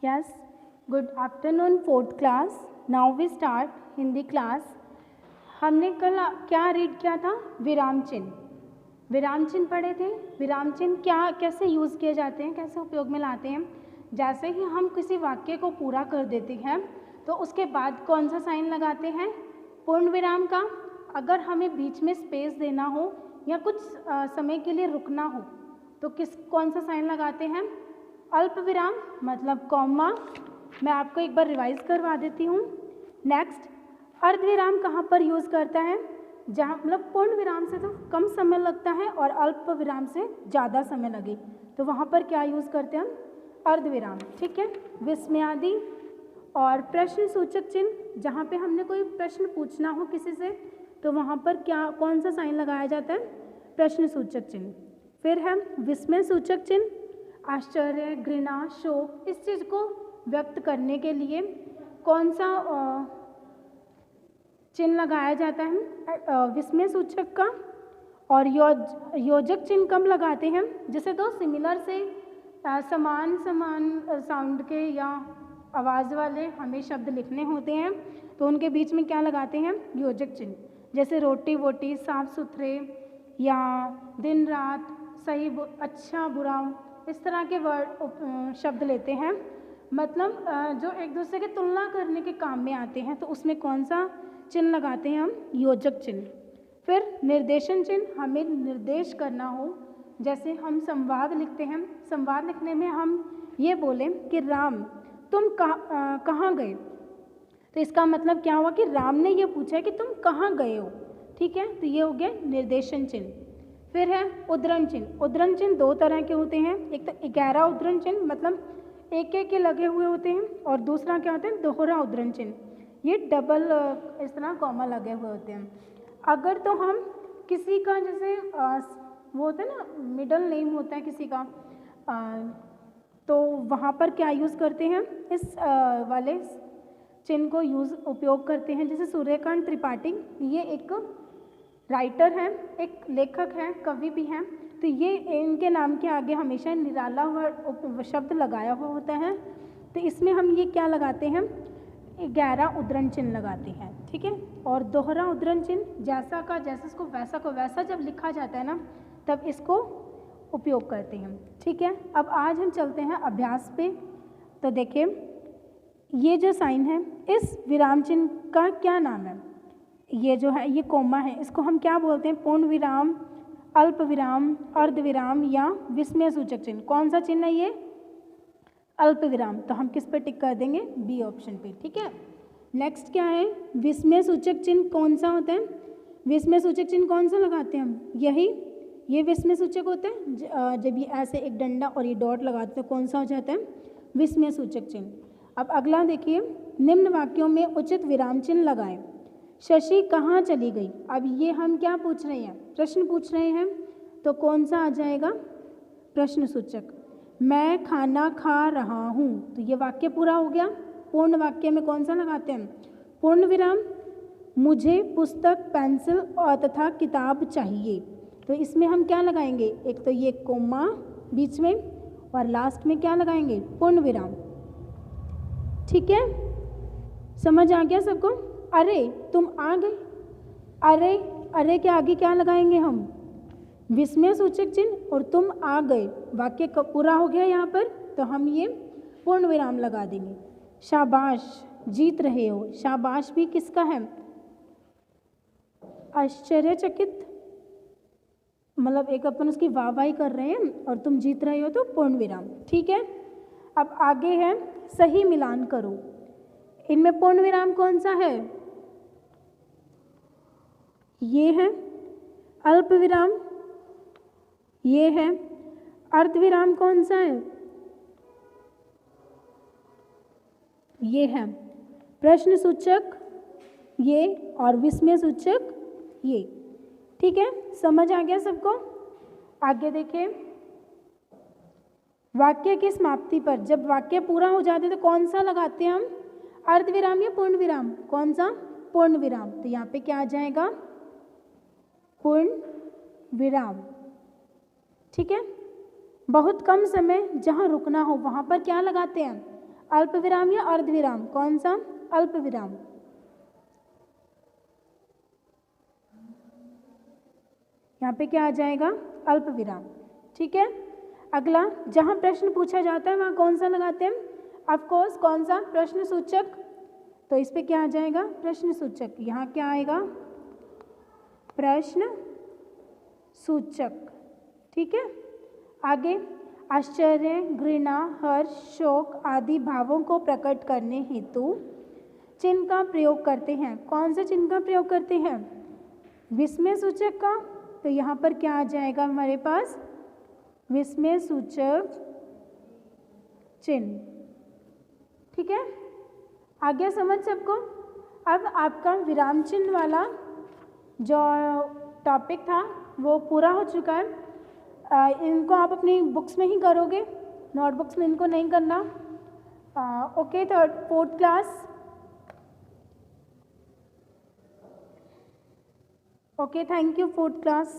Yes, good afternoon fourth class. Now we start Hindi class. हमने कल क्या रीड किया था? विराम चिन्ह. विराम चिन्ह पढ़े थे. विराम चिन्ह क्या कैसे यूज़ किए जाते हैं, कैसे उपयोग में लाते हैं. जैसे ही हम किसी वाक्य को पूरा कर देते हैं तो उसके बाद कौन सा साइन लगाते हैं? पूर्ण विराम का. अगर हमें बीच में स्पेस देना हो या कुछ समय के लिए रुकना हो तो कौन सा साइन लगाते हैं? अल्प विराम मतलब कॉमा. मैं आपको एक बार रिवाइज करवा देती हूँ. नेक्स्ट, अर्धविराम कहाँ पर यूज़ करता है? जहाँ मतलब पूर्ण विराम से तो कम समय लगता है और अल्प विराम से ज़्यादा समय लगे तो वहाँ पर क्या यूज़ करते हैं हम? अर्धविराम. ठीक है. विस्मयादि और प्रश्न सूचक चिन्ह, जहाँ पे हमने कोई प्रश्न पूछना हो किसी से तो वहाँ पर कौन सा साइन लगाया जाता है? प्रश्न सूचक चिन्ह. फिर है विस्मय सूचक चिन्ह. आश्चर्य, घृणा, शोक, इस चीज़ को व्यक्त करने के लिए कौन सा चिन्ह लगाया जाता है? विस्मय सूचक का. और योजक चिन्ह कब लगाते हैं? जैसे दो सिमिलर से समान साउंड के या आवाज़ वाले हमें शब्द लिखने होते हैं तो उनके बीच में क्या लगाते हैं? योजक चिन्ह. जैसे रोटी वोटी, साफ सुथरे या दिन रात, सही अच्छा बुरा, इस तरह के वर्ड शब्द लेते हैं. मतलब जो एक दूसरे की तुलना करने के काम में आते हैं तो उसमें कौन सा चिन्ह लगाते हैं हम? योजक चिन्ह. फिर निर्देशन चिन्ह, हमें निर्देश करना हो. जैसे हम संवाद लिखते हैं. संवाद लिखने में हम ये बोलें कि राम तुम कहाँ गए, तो इसका मतलब क्या हुआ कि राम ने ये पूछा है कि तुम कहाँ गए हो. ठीक है. तो ये हो गया निर्देशन चिन्ह. फिर है उद्धरण चिन्ह. उद्धरण चिन्ह दो तरह के होते हैं. एक तो 11 उद्धरण चिन्ह मतलब एक एक के लगे हुए होते हैं और दूसरा क्या होता है? दोहरा उद्धरण चिन्ह. ये डबल इस तरह कॉमा लगे हुए होते हैं. अगर तो हम किसी का जैसे वो होता है ना, मिडल नेम होता है किसी का, तो वहाँ पर क्या यूज़ करते हैं? इस वाले चिन्ह को उपयोग करते हैं. जैसे सूर्यकांत त्रिपाठी, ये एक राइटर हैं, एक लेखक हैं, कवि भी हैं. तो ये इनके नाम के आगे हमेशा निराला हुआ शब्द लगाया हुआ होता है. तो इसमें हम ये क्या लगाते हैं? 11 उद्धरण चिन्ह लगाते हैं. ठीक है. और दोहरा उद्धरण चिन्ह जैसा का जैसा इसको वैसा को वैसा जब लिखा जाता है ना तब इसको उपयोग करते हैं. ठीक है. अब आज हम चलते हैं अभ्यास पे. तो देखिए, ये जो साइन है इस विराम चिन्ह का क्या नाम है? ये जो है ये कोमा है, इसको हम क्या बोलते हैं? पूर्ण विराम, अल्प विराम, अर्धविराम या विस्मय सूचक चिन्ह. कौन सा चिन्ह है ये? अल्प विराम. तो हम किस पे टिक कर देंगे? बी ऑप्शन पे. ठीक है. नेक्स्ट क्या है? विस्मय सूचक चिन्ह कौन सा होता है? विस्मय सूचक चिन्ह कौन सा लगाते हैं हम? यही, ये विस्मय सूचक होता है. जब ये ऐसे एक डंडा और ये डॉट लगाते हैं कौन सा हो जाता है? विस्मय सूचक चिन्ह. अब अगला देखिए, निम्न वाक्यों में उचित विराम चिन्ह लगाएं. शशि कहाँ चली गई? अब ये हम क्या पूछ रहे हैं? प्रश्न पूछ रहे हैं. तो कौन सा आ जाएगा? प्रश्न सूचक. मैं खाना खा रहा हूँ, तो ये वाक्य पूरा हो गया. पूर्ण वाक्य में कौन सा लगाते हैं? पूर्ण विराम. मुझे पुस्तक, पेंसिल और तथा किताब चाहिए, तो इसमें हम क्या लगाएंगे? एक तो ये कोमा बीच में और लास्ट में क्या लगाएंगे? पूर्ण विराम. ठीक है. समझ आ गया सबको? अरे तुम आ गए. अरे अरे के आगे क्या लगाएंगे हम? विस्मय सूचक चिन्ह. और तुम आ गए वाक्य पूरा हो गया यहाँ पर, तो हम ये पूर्ण विराम लगा देंगे. शाबाश, जीत रहे हो. शाबाश भी किसका है? आश्चर्यचकित, मतलब एक अपन उसकी वाहवाही कर रहे हैं और तुम जीत रहे हो तो पूर्ण विराम. ठीक है. अब आगे है सही मिलान करो. इनमें पूर्ण विराम कौन सा है? ये है अल्प विराम. ये है अर्धविराम. कौन सा है? ये है प्रश्न सूचक, ये, और विस्मय सूचक ये. ठीक है. समझ आ गया सबको? आगे देखिए, वाक्य की समाप्ति पर जब वाक्य पूरा हो जाते तो कौन सा लगाते हैं हम? अर्धविराम या पूर्ण विराम? कौन सा? पूर्ण विराम. तो यहाँ पे क्या आ जाएगा? पूर्ण विराम. ठीक है. बहुत कम समय जहाँ रुकना हो वहाँ पर क्या लगाते हैं? अल्प विराम या अर्ध विराम, कौन सा? अल्प विराम। यहाँ पे क्या आ जाएगा? अल्प विराम। ठीक है, अगला, जहाँ प्रश्न पूछा जाता है वहाँ कौन सा लगाते हैं? ऑफ कोर्स, कौन सा? प्रश्न सूचक। तो इस पे क्या आ जाएगा? प्रश्न सूचक। यहाँ क्या आएगा? प्रश्न सूचक। ठीक है, आगे, आश्चर्य, घृणा, हर्ष, शोक आदि भावों को प्रकट करने हेतु चिन्ह का प्रयोग करते हैं। कौन से चिन्ह का प्रयोग करते हैं? विस्मय सूचक का। तो यहाँ पर क्या आ जाएगा हमारे पास? विस्मय सूचक चिन्ह। ठीक है, आ गया समझ सबको? अब आपका विराम चिन्ह वाला जो टॉपिक था वो पूरा हो चुका है। इनको आप अपनी बुक्स में ही करोगे, नोटबुक्स में इनको नहीं करना। Okay, fourth class. Okay, thank you fourth class.